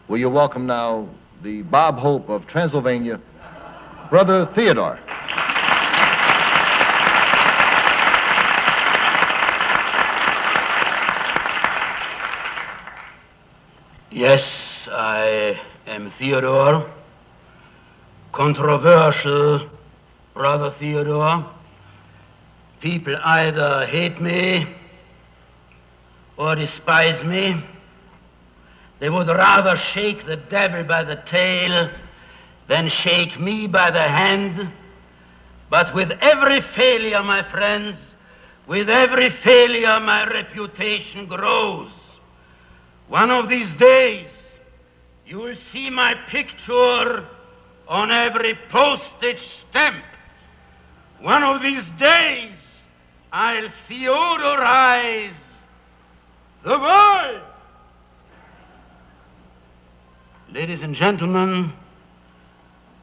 Will you welcome now the Bob Hope of Transylvania, Brother Theodore. Yes, I am Theodore, controversial Brother Theodore. People either hate me or despise me. They would rather shake the devil by the tail than shake me by the hand. But with every failure, my friends, with every failure, my reputation grows. One of these days, you will see my picture on every postage stamp. One of these days, I'll Theodorize the world. Ladies and gentlemen,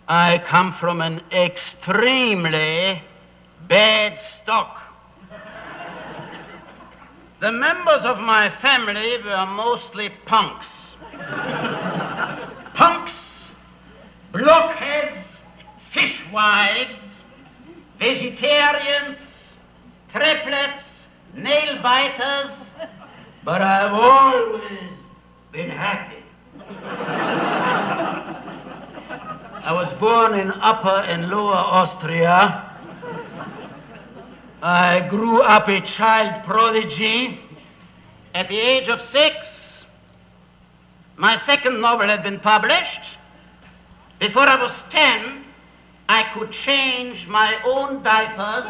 I come from an extremely bad stock. The members of my family were mostly punks. Punks, blockheads, fishwives, vegetarians, triplets, nail-biters, but I've always been happy. I was born in Upper and Lower Austria. I grew up a child prodigy. At the age of 6, my second novel had been published. Before I was 10, I could change my own diapers.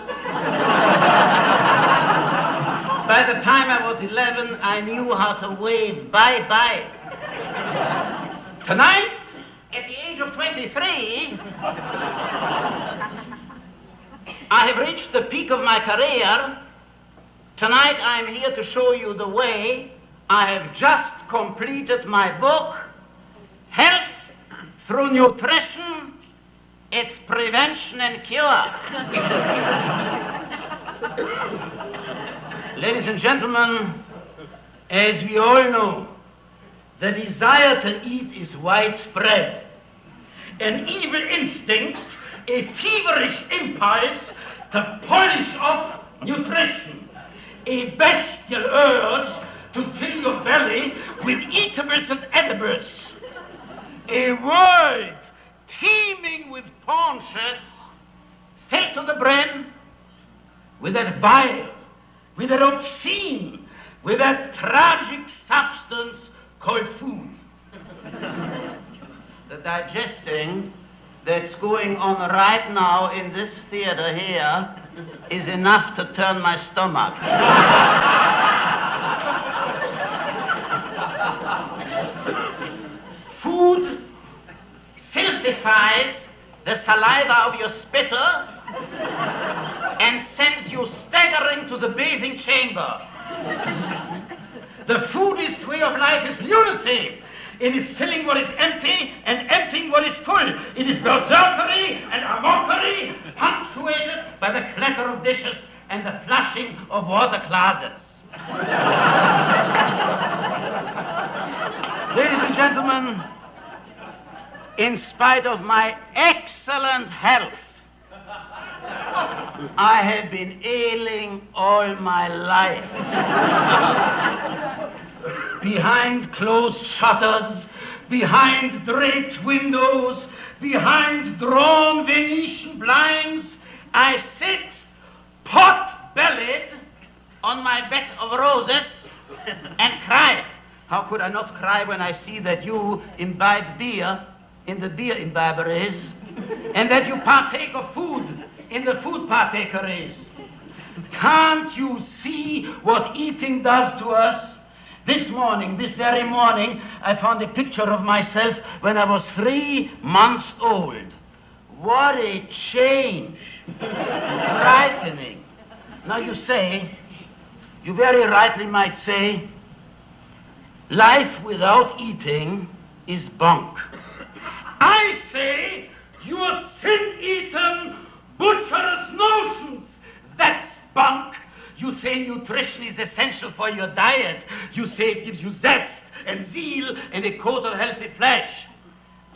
By the time I was 11, I knew how to wave bye-bye. Tonight, at the age of 23, I have reached the peak of my career. Tonight I'm here to show you the way. I have just completed my book, Health Through Nutrition, Its Prevention and Cure. Ladies and gentlemen, as we all know, the desire to eat is widespread. An evil instinct, a feverish impulse to polish off nutrition, a bestial urge to fill your belly with eatables and edibles, a world teeming with paunches filled to the brim with that vile, with that obscene, with that tragic substance called food. The digesting that's going on right now in this theater here is enough to turn my stomach. Food filthifies the saliva of your spitter and sends you staggering to the bathing chamber. The foodist way of life is lunacy. It is filling what is empty and emptying what is full. It is berserkery and amokkery, punctuated by the clatter of dishes and the flushing of water closets. Ladies and gentlemen, in spite of my excellent health, I have been ailing all my life. Behind closed shutters, behind draped windows, behind drawn Venetian blinds, I sit pot-bellied on my bed of roses and cry. How could I not cry when I see that you imbibe beer in the beer imbiberies and that you partake of food in the food partakeries? Can't you see what eating does to us? This morning, this very morning, I found a picture of myself when I was 3 months old. What a change. Frightening. Now you very rightly might say, life without eating is bunk. I say, your sin-eaten, butcherous notions, that's bunk. You say nutrition is essential for your diet. You say it gives you zest and zeal and a coat of healthy flesh.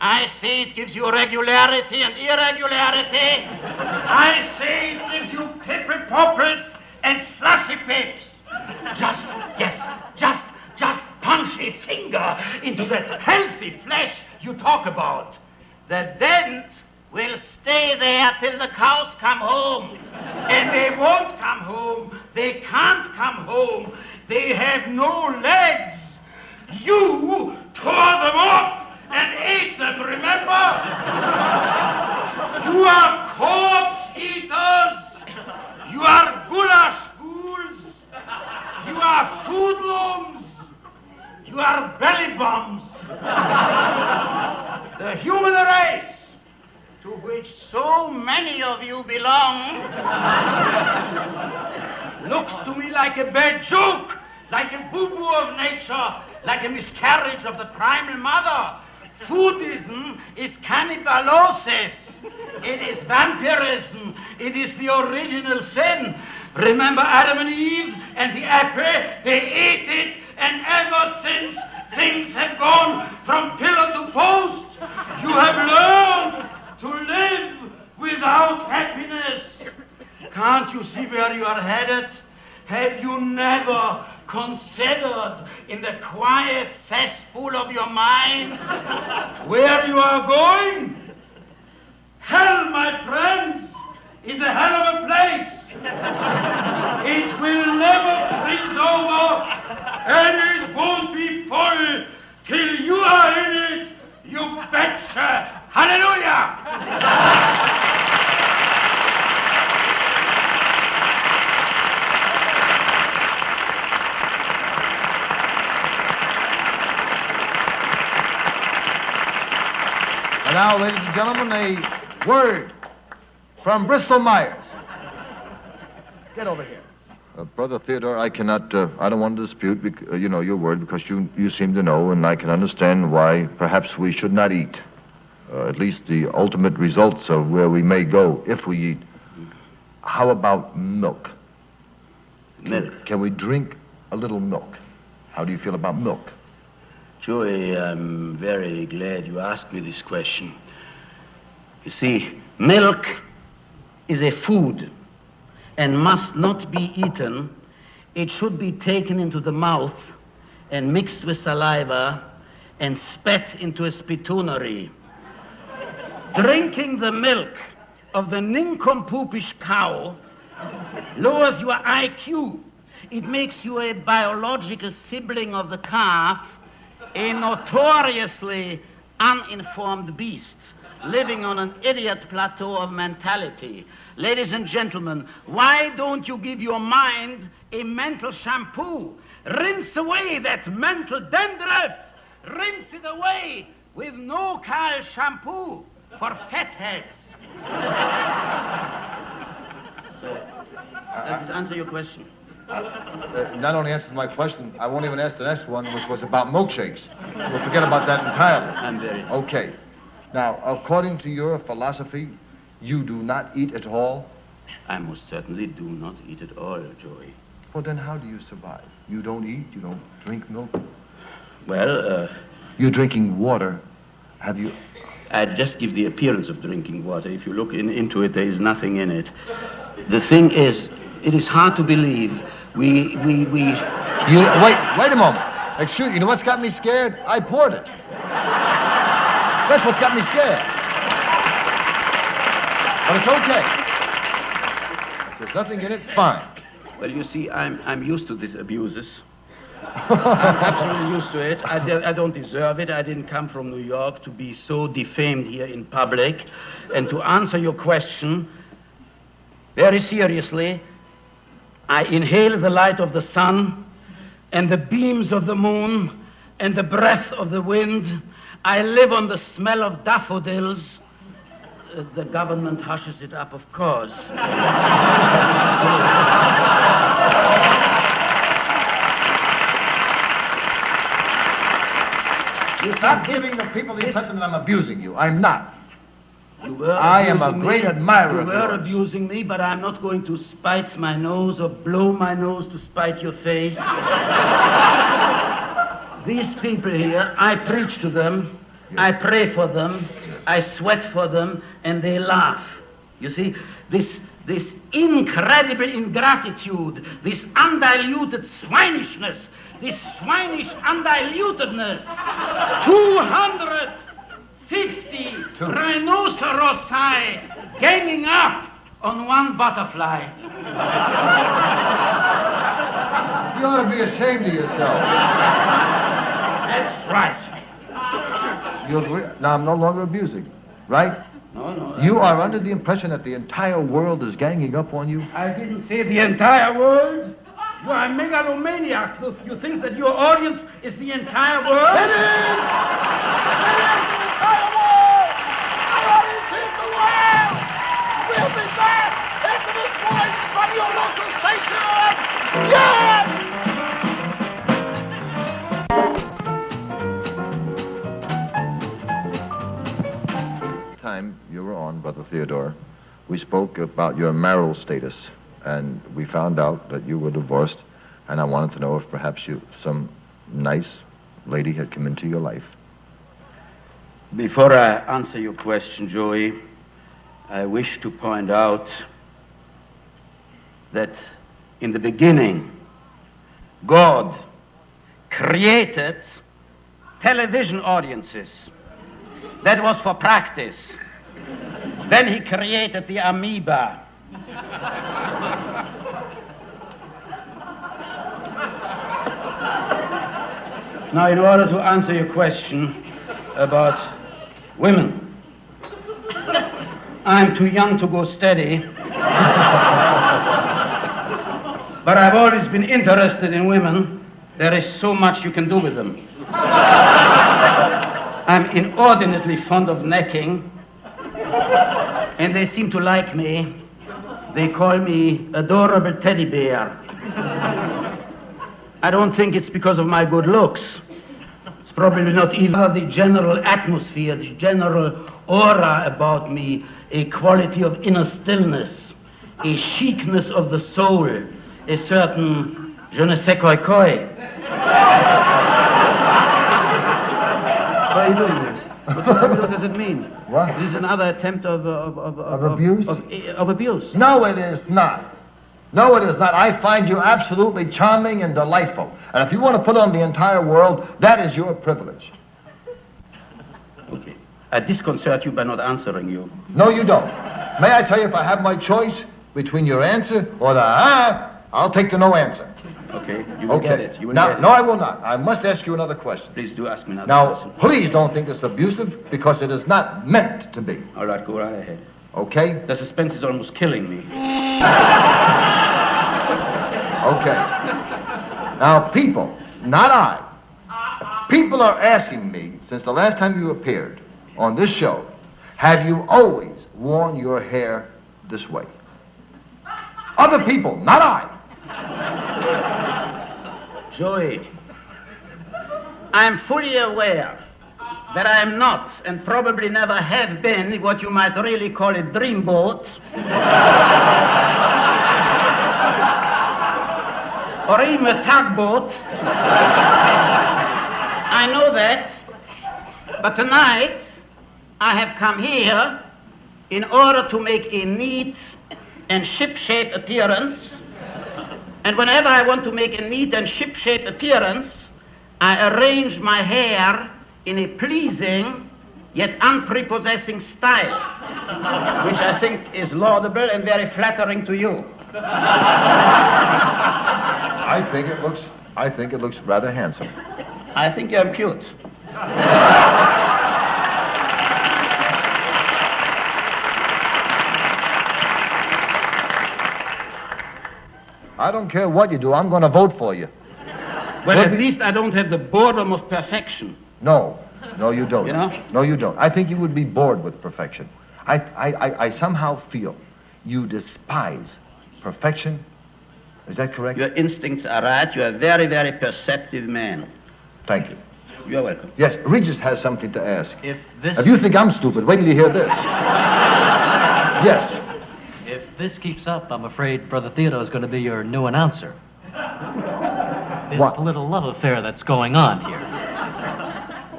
I say it gives you regularity and irregularity. I say it gives you pipple popples and slushy pips. Just punch a finger into that healthy flesh you talk about. The dead will stay there till the cows come home. And they won't come home. They can't come home. They have no legs. You tore them off and ate them, remember? You are corpse eaters. You are goulash ghouls. You are foodlums. You are belly bums. The human race, to which so many of you belong, looks to me like a bad joke, like a boo-boo of nature, like a miscarriage of the primal mother. Foodism is cannibalosis. It is vampirism. It is the original sin. Remember Adam and Eve and the apple? They ate it, and ever since things have gone from pillar to post. You have learned to live without happiness. Can't you see where you are headed? Have you never considered in the quiet cesspool of your mind where you are going? Hell, my friends, is a hell of a place. It will never freeze over, and it won't be full till you are in it, you betcha. Hallelujah! And now, ladies and gentlemen, a word from Bristol Myers. Get over here. Brother Theodore, I cannot, I don't want to dispute, your word, because you seem to know, and I can understand why perhaps we should not eat. At least the ultimate results of where we may go if we eat. How about milk? Milk. Can we drink a little milk? How do you feel about milk? Joey, I'm very glad you asked me this question. You see, milk is a food and must not be eaten. It should be taken into the mouth and mixed with saliva and spat into a spittoonary. Drinking the milk of the nincompoopish cow lowers your IQ. It makes you a biological sibling of the calf, a notoriously uninformed beast, living on an idiot plateau of mentality. Ladies and gentlemen, why don't you give your mind a mental shampoo? Rinse away that mental dandruff. Rinse it away with no-cal shampoo for fatheads. Does this answer your question? Not only answers my question, I won't even ask the next one, which was about milkshakes. We'll forget about that entirely. I'm very... Okay. Now, according to your philosophy, you do not eat at all? I most certainly do not eat at all, Joey. Well, then how do you survive? You don't eat, you don't drink milk? Well, You're drinking water. Have you... I just give the appearance of drinking water. If you look into it, there is nothing in it. The thing is, it is hard to believe. Wait a moment. Excuse me, you know what's got me scared? I poured it. That's what's got me scared. But it's okay. If there's nothing in it, fine. Well, you see, I'm used to these abuses. I'm absolutely used to it. I don't deserve it. I didn't come from New York to be so defamed here in public. And to answer your question, very seriously, I inhale the light of the sun and the beams of the moon and the breath of the wind. I live on the smell of daffodils. The government hushes it up, of course. You stop giving the people the impression that I'm abusing you. I'm not. I am a great admirer of yours. You were abusing me, but I'm not going to spite my nose or blow my nose to spite your face. These people here, I preach to them, I pray for them, I sweat for them, and they laugh. You see, this incredible ingratitude, this undiluted swinishness, this swinish undilutedness, 250 rhinocerosai ganging up on one butterfly. You ought to be ashamed of yourself. That's right. You agree? Now, I'm no longer abusing, right? No. You are under the impression that the entire world is ganging up on you? I didn't say the entire world. You are a megalomaniac. You think that your audience is the entire world? It is! It is the entire world! Our audience is the world! We'll be back after this voice from your local station! Yes! Time you were on, Brother Theodore, we spoke about your marital status, and we found out that you were divorced, and I wanted to know if perhaps some nice lady had come into your life. Before I answer your question, Joey, I wish to point out that in the beginning, God created television audiences. That was for practice. Then he created the amoeba. Now, in order to answer your question about women, I'm too young to go steady, but I've always been interested in women. There is so much you can do with them. I'm inordinately fond of necking, and they seem to like me. They call me adorable teddy bear. I don't think it's because of my good looks. It's probably not even the general atmosphere, the general aura about me, a quality of inner stillness, a chicness of the soul, a certain je ne sais quoi. What are you doing there? What does it mean? What? This is another attempt of abuse? Of abuse. No, it is not. No, it is not. I find you absolutely charming and delightful. And if you want to put on the entire world, that is your privilege. Okay. I disconcert you by not answering you. No, you don't. May I tell you, if I have my choice between your answer or the I'll take the no answer. Okay, you will get it. You will now, get it. No, I will not. I must ask you another question. Please do ask me another Now, question. please don't think it's abusive, because it is not meant to be. All right, go right ahead. Okay? The suspense is almost killing me. Okay. Now, people, not I, people are asking me, since the last time you appeared on this show, have you always worn your hair this way? Other people, not I. Joey, I'm fully aware that I am not, and probably never have been, what you might really call a dreamboat, or even a tugboat. I know that, but tonight I have come here in order to make a neat and ship-shape appearance. And whenever I want to make a neat and ship-shape appearance, I arrange my hair in a pleasing yet unprepossessing style, which I think is laudable and very flattering to you. I think it looks rather handsome. I think you're cute. I don't care what you do. I'm going to vote for you. Well, at least I don't have the boredom of perfection. No, you don't. You know? No, you don't. I think you would be bored with perfection. I somehow feel you despise perfection. Is that correct? Your instincts are right. You're a very, very perceptive man. Thank you. You're welcome. Yes, Regis has something to ask. If you think I'm stupid, wait till you hear this. Yes. If this keeps up, I'm afraid Brother Theodore is going to be your new announcer. This What? little love affair that's going on here.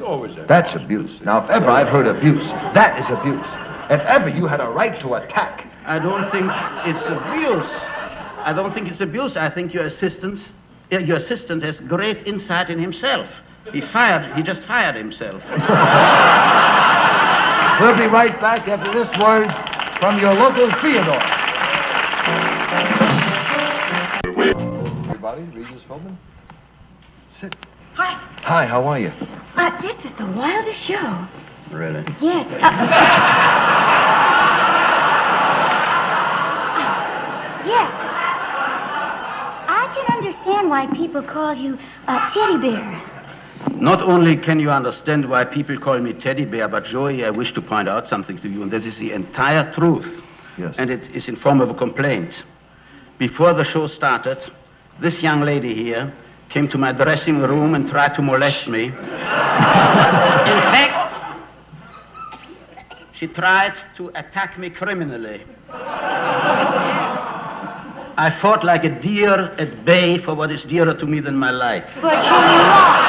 always abuse. That's abuse. Now, if ever I've heard abuse, that is abuse. If ever you had a right to attack. I don't think it's abuse. I don't think it's abuse. I think your assistant has great insight in himself. He just fired himself. We'll be right back after this word from your local Theodore. Everybody, Regis Philbin. Sit. Hi. Hi, how are you? This is the wildest show. Really? Yes. Yes. I can understand why people call you Teddy Bear. Not only can you understand why people call me Teddy Bear, but Joey, I wish to point out something to you, and that is the entire truth. Yes. And it is in form of a complaint. Before the show started, this young lady here came to my dressing room and tried to molest me. In fact, she tried to attack me criminally. I fought like a deer at bay for what is dearer to me than my life. But you lost.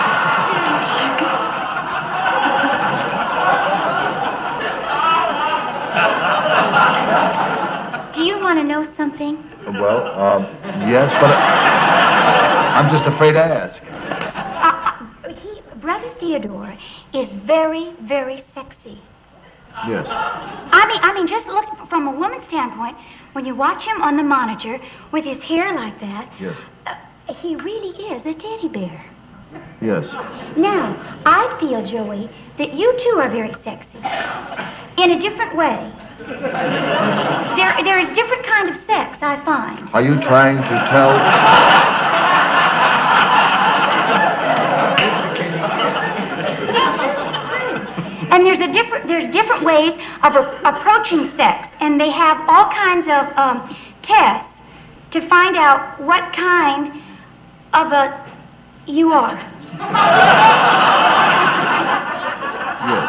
Do you want to know something? Well, yes, but I'm just afraid to ask. Brother Theodore is very, very sexy. Yes. I mean, just look from a woman's standpoint, when you watch him on the monitor with his hair like that, Yes. He really is a teddy bear. Yes. Now, I feel, Joey, that you too are very sexy. In a different way. There is different kind of sex, I find. Are you trying to tell... And there's different ways of approaching sex, and they have all kinds of tests to find out what kind of a you are. Yes.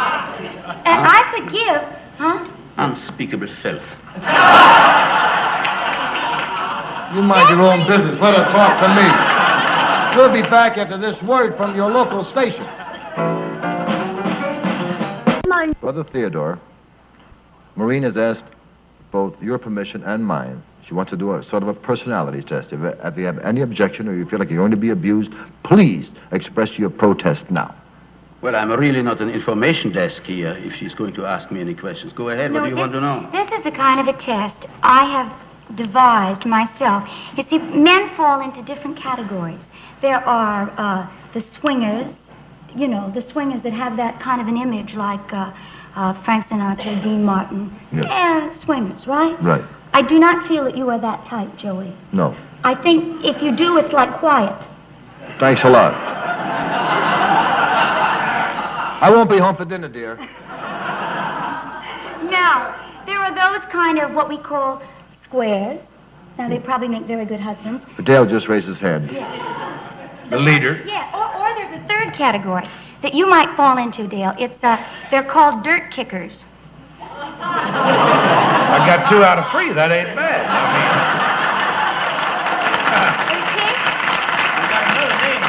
And I could give, Unspeakable filth. You mind your own business. Let her talk to me. We'll be back after this word from your local station. Brother Theodore, Maureen has asked both your permission and mine. She wants to do a sort of a personality test. If you have any objection or you feel like you're going to be abused, please express your protest now. Well, I'm really not an information desk here if she's going to ask me any questions. Go ahead. What do you want to know? This is a kind of a test I have devised myself. You see, men fall into different categories. There are the swingers, you know, the swingers that have that kind of an image like Frank Sinatra, Dean Martin. Yes. Yeah, swingers, right? Right. I do not feel that you are that type, Joey. No. I think if you do, it's like quiet. Thanks a lot. I won't be home for dinner, dear. Now, there are those kind of what we call squares. Now, they probably make very good husbands. Dale just raised his hand. Yeah. The leader. Yeah, or there's a third category that you might fall into, Dale. It's they're called dirt kickers. I got 2 out of 3. That ain't bad.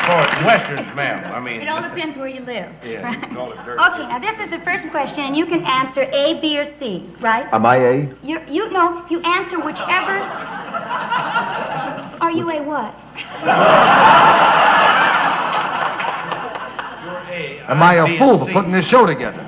For it, Westerns, ma'am. It all depends where you live. Yeah, Right? you call it dirt. Okay, now this is the first question, and you can answer A, B, or C, right? Am I A? You answer whichever. Are you a what? Am I a fool for putting this show together?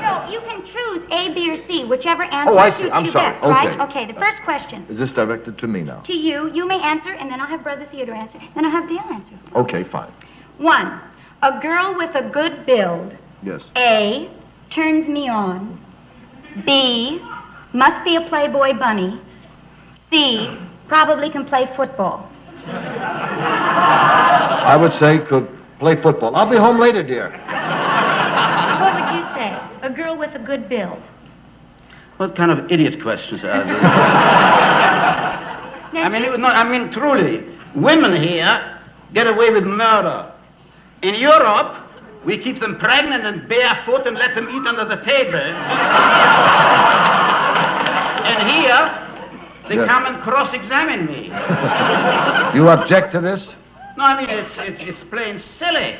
No, you can choose A, B, or C, whichever answer Oh, I see. suits I'm you sorry. best, right? Okay. Okay, the first question. Is this directed to me now? To you. You may answer, and then I'll have Brother Theodore answer. Then I'll have Dale answer. Okay, fine. 1. A girl with a good build. Yes. A. Turns me on. B. Must be a Playboy bunny. C. Probably can play football. I would say could play football. I'll be home later, dear. What would you say? A girl with a good build. What kind of idiot questions are these? I mean, truly, women here get away with murder. In Europe, we keep them pregnant and barefoot and let them eat under the table. And here, they Yes. come and cross-examine me. You object to this? No, I mean, it's plain silly.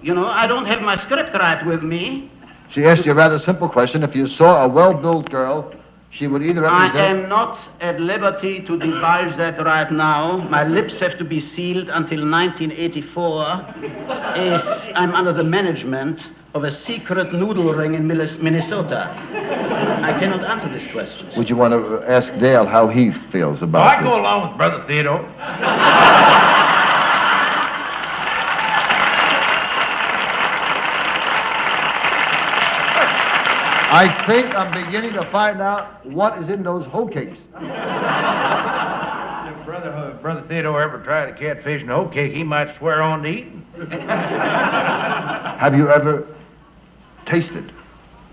You know, I don't have my script right with me. She asked you a rather simple question. If you saw a well-built girl, she would either represent... I am not at liberty to divulge that right now. My lips have to be sealed until 1984, as I'm under the management of a secret noodle ring in Minnesota. I cannot answer this question. Would you want to ask Dale how he feels about I it? go along with Brother Theodore. I think I'm beginning to find out what is in those hoe cakes. If Brother Theodore ever tried a catfish and hoe cake, he might swear on to eating. Have you ever tasted?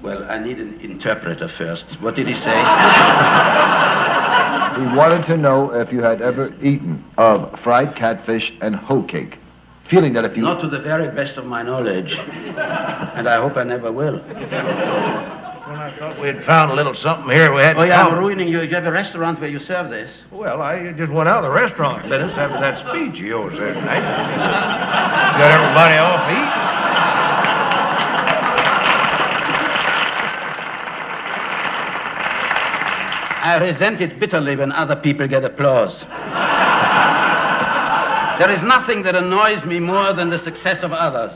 Well, I need an interpreter first. What did he say? He wanted to know if you had ever eaten of fried catfish and hoe cake, feeling that if you... Not to the very best of my knowledge, and I hope I never will. Well, I thought we had found a little something here we had Oh, to yeah, come. I'm ruining you. You have a restaurant where you serve this. Well, I just went out of the restaurant business after that speech of yours there tonight. Got everybody off eating. I resent it bitterly when other people get applause. There is nothing that annoys me more than the success of others.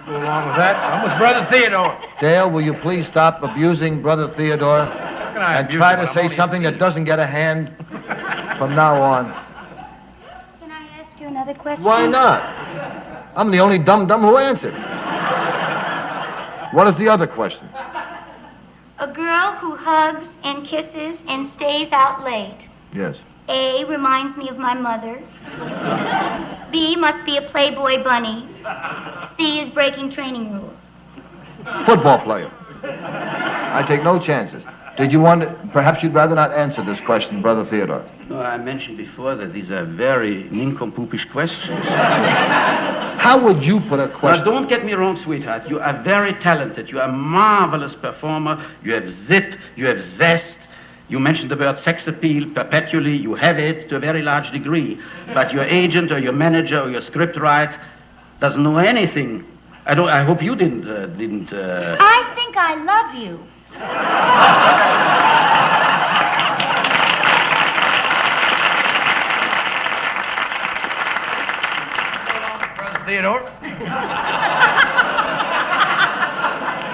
Go along with that. I'm with Brother Theodore. Dale, will you please stop abusing Brother Theodore and try to say something that doesn't get a hand from now on? Can I ask you another question? Why not? I'm the only dum-dum who answered. What is the other question? A girl who hugs and kisses and stays out late. Yes. A, reminds me of my mother. B, must be a Playboy bunny. C, is breaking training rules. Football player. I take no chances. Did you want to... Perhaps you'd rather not answer this question, Brother Theodore. No, I mentioned before that these are very nincompoopish questions. How would you put a Now, question? don't get me wrong, sweetheart. You are very talented. You are a marvelous performer. You have zip. You have zest. You mentioned the word sex appeal perpetually. You have it to a very large degree. But your agent or your manager or your scriptwriter doesn't know anything. I hope you didn't. I think I love you. Brother Theodore.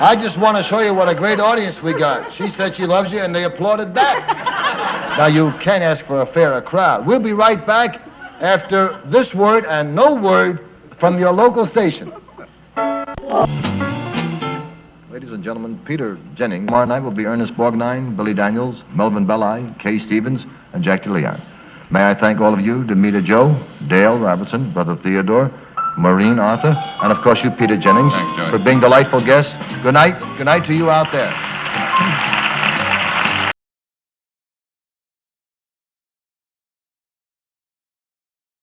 I just want to show you what a great audience we got. She said she loves you, and they applauded that. Now, you can't ask for a fairer crowd. We'll be right back after this word and no word from your local station. Ladies and gentlemen, Peter Jennings. Tomorrow night will be Ernest Borgnine, Billy Daniels, Melvin Belli, Kay Stevens, and Jackie Leon. May I thank all of you, Demita Joe, Dale Robertson, Brother Theodore, Maureen Arthur, and of course you, Peter Jennings, Thanks, Joey. for being delightful guests. Good night. Good night to you out there.